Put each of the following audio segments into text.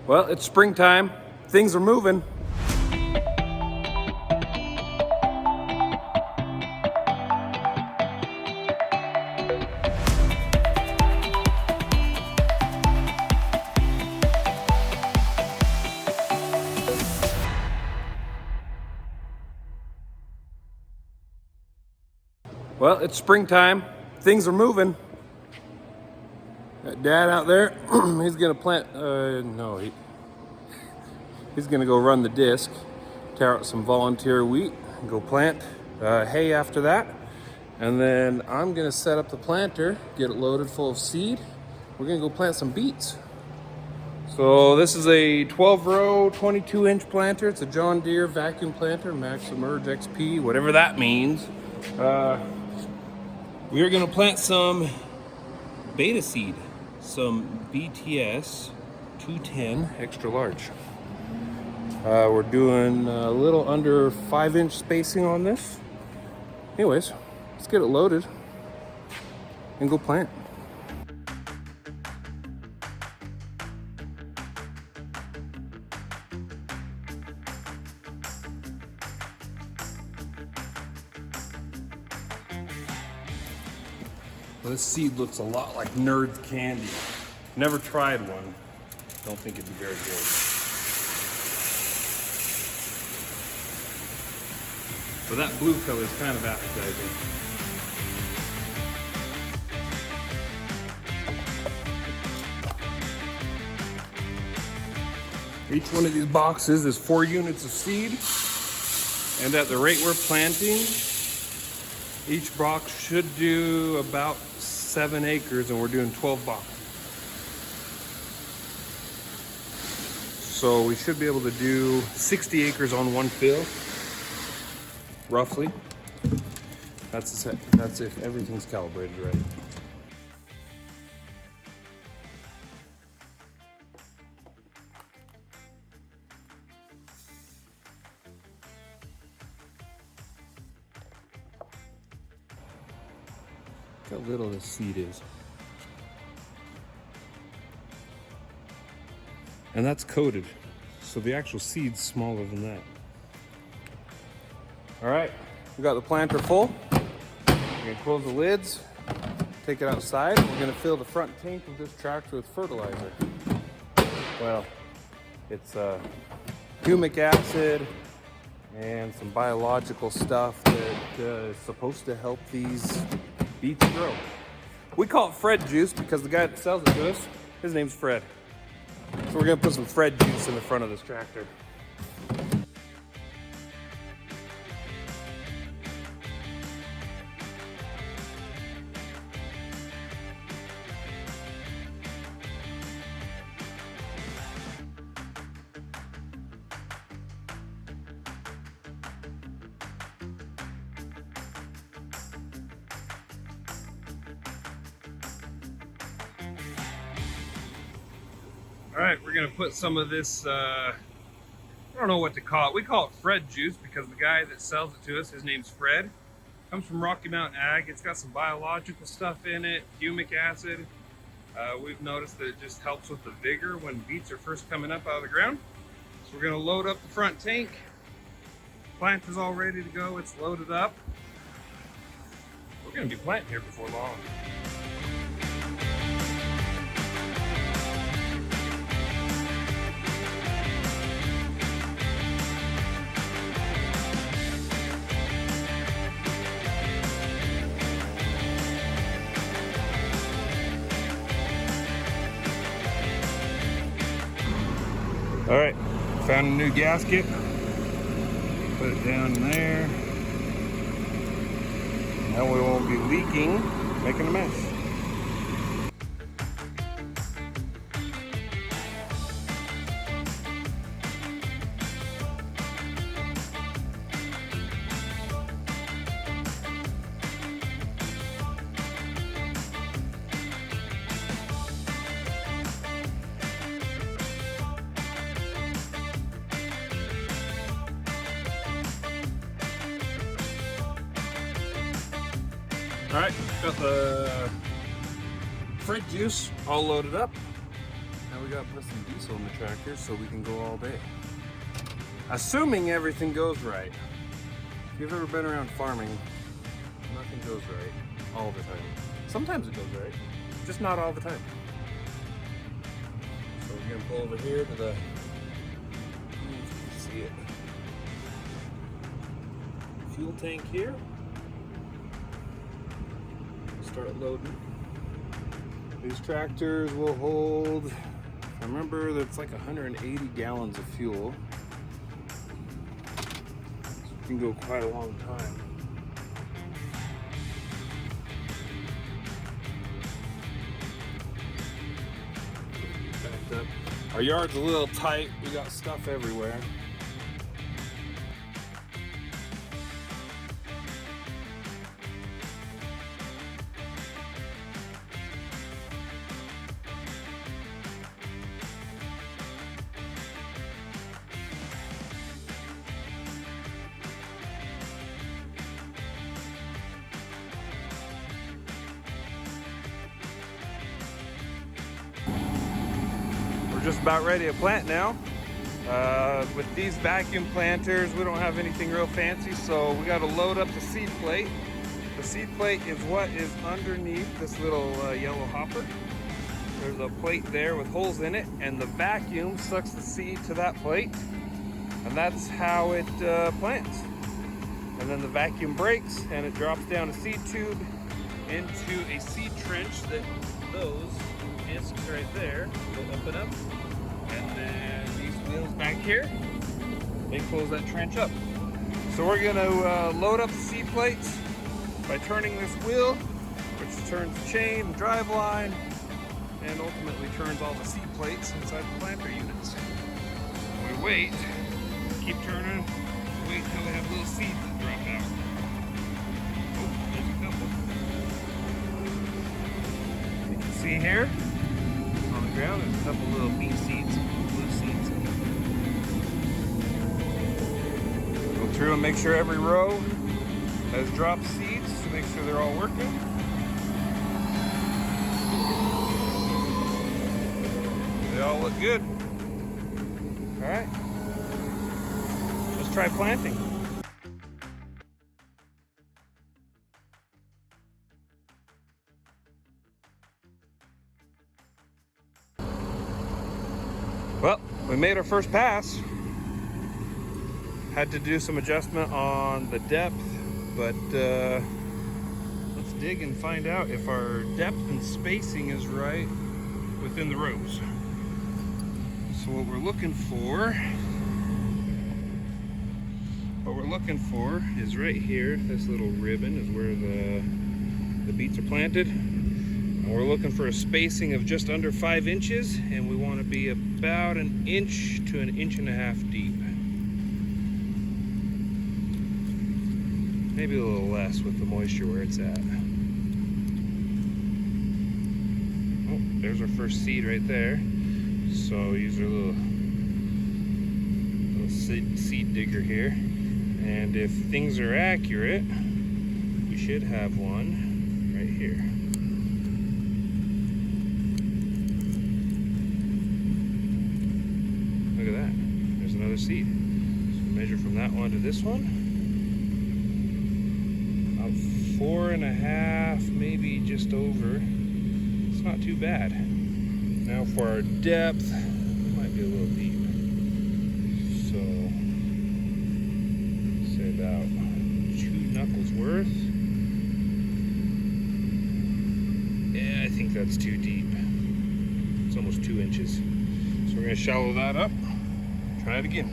Well, it's springtime. Things are moving. Well, it's springtime. Things are moving. That dad out there, he's gonna plant, he's gonna go run the disc, tear out some volunteer wheat, and go plant hay after that. And then I'm gonna set up the planter, get it loaded full of seed. We're gonna go plant some beets. So this is a 12 row, 22 inch planter. It's a John Deere vacuum planter, Maximerge XP, whatever that means. We are gonna plant some beta seed, some BTS 210 extra large. We're doing a little under 5-inch spacing on this. Anyways, let's get it loaded and go plant. Well, this seed looks a lot like Nerd candy. Never tried one. Don't think it'd be very good. But that blue color is kind of appetizing. Each one of these boxes is 4 units of seed. And at the rate we're planting, each box should do about 7 acres, and we're doing 12 boxes. So we should be able to do 60 acres on one fill, roughly. That's if everything's calibrated right. Look how little this seed is. And that's coated, so the actual seed's smaller than that. All right, we got the planter full. We're gonna close the lids, take it outside. We're gonna fill the front tank of this tractor with fertilizer. Well, it's humic acid and some biological stuff that is supposed to help these beets grow. We call it Fred juice because the guy that sells it to us, his name's Fred. So we're gonna put some Fred juice in the front of this tractor. All right, we're gonna put some of this, I don't know what to call it. We call it Fred juice because the guy that sells it to us, his name's Fred. Comes from Rocky Mountain Ag. It's got some biological stuff in it, humic acid. We've noticed that it just helps with the vigor when beets are first coming up out of the ground. So we're gonna load up the front tank. Plant is all ready to go, it's loaded up. We're gonna be planting here before long. All right, found a new gasket. Put it down there. Now we won't be leaking, making a mess. All right, got the Fred juice all loaded up. Now we gotta put some diesel in the tractor so we can go all day. Assuming everything goes right. If you've ever been around farming, nothing goes right all the time. Sometimes it goes right, just not all the time. So we're gonna pull over here to the, you can see it, fuel tank here. Start loading. These tractors will hold, I remember that's like 180 gallons of fuel. So it can go quite a long time. Backed up. Our yard's a little tight, we got stuff everywhere. Just about ready to plant now. With these vacuum planters, we don't have anything real fancy, so we got to load up the seed plate. The seed plate is what is underneath this little yellow hopper. There's a plate there with holes in it, and the vacuum sucks the seed to that plate, and that's how it plants. And then the vacuum breaks, and it drops down a seed tube into a seed trench that those discs right there go up and up, and then these wheels back here, they close that trench up. So we're going to load up the seed plates by turning this wheel, which turns the chain, the drive line, and ultimately turns all the seed plates inside the planter units. We wait, keep turning, wait until we have little seeds that drop out. Oh, there's a couple. You can see here, ground, there's a couple little beet seeds, blue seeds. Go through and make sure every row has dropped seeds to make sure they're all working. They all look good. All right, let's try planting. Well, we made our first pass. Had to do some adjustment on the depth, but let's dig and find out if our depth and spacing is right within the rows. So what we're looking for is right here. This little ribbon is where the beets are planted. And we're looking for a spacing of just under 5 inches, and we want to be about 1 inch to 1.5 inches deep. Maybe a little less with the moisture where it's at. Oh, there's our first seed right there. So use our little seed digger here. And if things are accurate, we should have one right here. Look at that. There's another seed. So measure from that one to this one. About 4.5, maybe just over. It's not too bad. Now for our depth, it might be a little deep. So, say about 2 knuckles worth. Yeah, I think that's too deep. It's almost 2 inches. So we're gonna shallow that up. Try it again.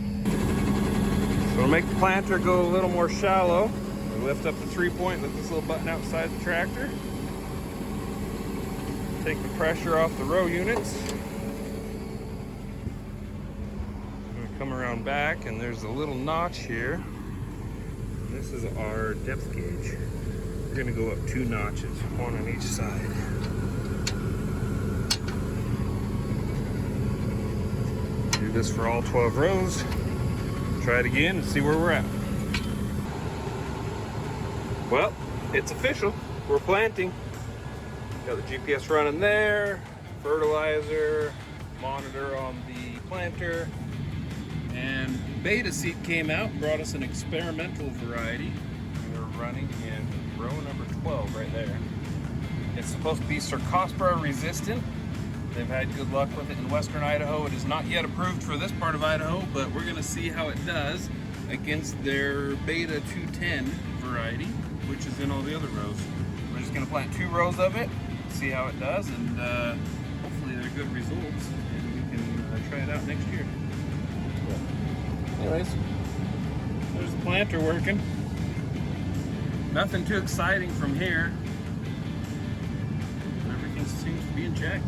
So we'll make the planter go a little more shallow. We lift up the 3-point, lift this little button outside the tractor. Take the pressure off the row units. I'm gonna come around back, and there's a little notch here. This is our depth gauge. We're gonna go up 2 notches, 1 on each side. Do this for all 12 rows. Try it again and see where we're at. Well, it's official. We're planting. Got the GPS running there, fertilizer, monitor on the planter. And beta seed came out and brought us an experimental variety. We're running in row number 12 right there. It's supposed to be Cercospora resistant. They've had good luck with it in western Idaho. It is not yet approved for this part of Idaho, but we're going to see how it does against their Beta 210 variety, which is in all the other rows. We're just going to plant 2 rows of it, see how it does, and hopefully they're good results, and we can try it out next year. Anyways, there's the planter working. Nothing too exciting from here. Everything seems to be in check.